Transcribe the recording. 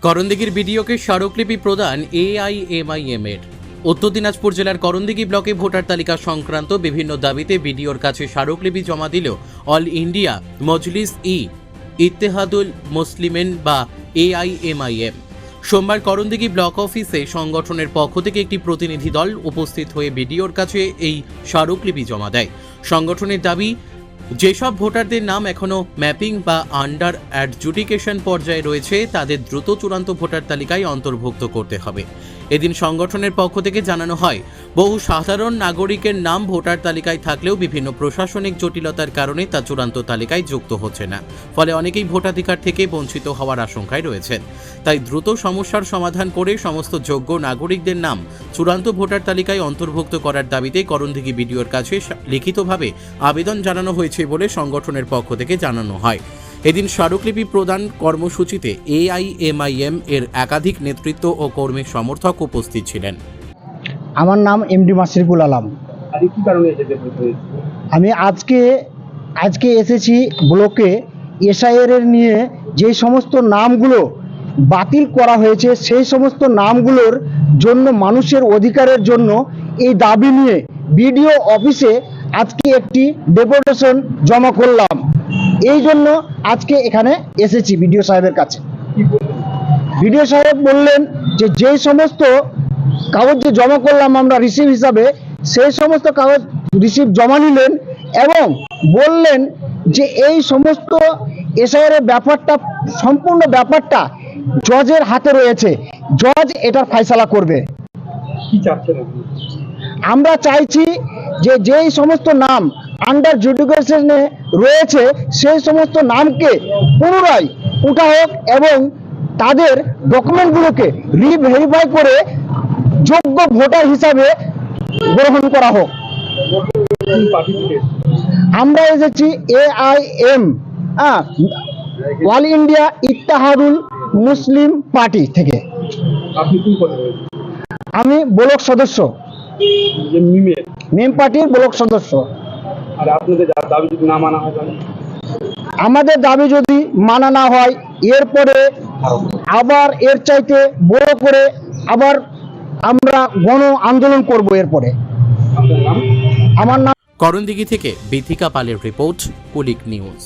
করণদিঘির বিডিওকে স্মারকলিপি প্রদান এআইএমআইএম এর। উত্তর দিনাজপুর জেলার করণদিঘি ব্লকে ভোটার তালিকা সংক্রান্ত বিভিন্ন দাবিতে বিডিওর কাছে স্মারকলিপি জমা দিল অল ইন্ডিয়া মজলিস ইত্তেহাদুল মুসলিমিন বা এআইএমআইএম। সোমবার করণদিঘি ব্লক অফিসে সংগঠনের পক্ষ থেকে একটি প্রতিনিধি দল উপস্থিত হয়ে বিডিওর কাছে এই স্মারকলিপি জমা দেয়। সংগঠনের দাবি, যেসব ভোটারদের নাম এখনও ম্যাপিং বা আন্ডার অ্যাডজুডিকেশন পর্যায়ে রয়েছে তাদের দ্রুত চূড়ান্ত ভোটার তালিকায় অন্তর্ভুক্ত করতে হবে। এদিন সংগঠনের পক্ষ থেকে জানানো হয়, বহু সাধারণ নাগরিকের নাম ভোটার তালিকায় থাকলেও বিভিন্ন প্রশাসনিক জটিলতার কারণে তা চূড়ান্ত তালিকায় যুক্ত হচ্ছে না। ফলে অনেকেই ভোটাধিকার থেকে বঞ্চিত হওয়ার আশঙ্কায় রয়েছেন। তাই দ্রুত সমস্যার সমাধান করে সমস্ত যোগ্য নাগরিকদের নাম চূড়ান্ত ভোটার তালিকায় অন্তর্ভুক্ত করার দাবিতে করণদিঘি বিডিওর কাছে লিখিতভাবে আবেদন জানানো হয়েছে বলে সংগঠনের পক্ষ থেকে জানানো হয়। এদিন স্মারকলিপি প্রদান কর্মসূচিতে এআইএমআইএম এর একাধিক নেতৃত্ব ও কর্মী সমর্থক উপস্থিত ছিলেন। আমার নাম এমডি মাসিরুল আলম। আমি আজকে এসেছি ব্লকে এসআইআর এর নিয়ে যে সমস্ত নামগুলো বাতিল করা হয়েছে সেই সমস্ত নামগুলোর জন্য মানুষের অধিকারের জন্য এই দাবি নিয়ে বিডিও অফিসে আজকে একটি ডেপুটেশন জমা করলাম। এই জন্য আজকে এখানে এসেছি বিডিও সাহেবের কাছে। বিডিও সাহেব বললেন যে যেই সমস্ত কাগজ যে জমা করলাম আমরা রিসিভ হিসাবে, সেই সমস্ত কাগজ রিসিভ জমা নিলেন এবং বললেন যে এই সমস্ত এসআইআর এর ব্যাপারটা সম্পূর্ণ ব্যাপারটা জজের হাতে রয়েছে, জজ এটার ফয়সালা করবে। কি চাচ্ছেন আপনি? আমরা চাইছি যে যেই সমস্ত নাম আন্ডার জুডিকেশনে রয়েছে সেই সমস্ত নামকে পুনরায় উঠা হোক এবং তাদের ডকুমেন্টগুলোকে রিভেরিফাই করে যোগ্য ভোটার হিসাবে গ্রহণ করা হোক। আমরা এসেছি এআইএম অল ইন্ডিয়া ইত্তেহাদুল মুসলিম পার্টি থেকে। আপনি কি পদে রয়েছেন? আমি ব্লক সদস্য, মেম পার্টির ব্লক সদস্য। আর আপনাদের দাবি যদি না মানা হয় তাহলে? আমাদের দাবি যদি মানা না হয় এরপরে আবার এর চাইতে বড় করে আবার আমরা গণ আন্দোলন করব এরপরে। আপনার নাম? আমার নাম করণদিঘি থেকে বিথিকা পালের রিপোর্ট, কুলিক নিউজ।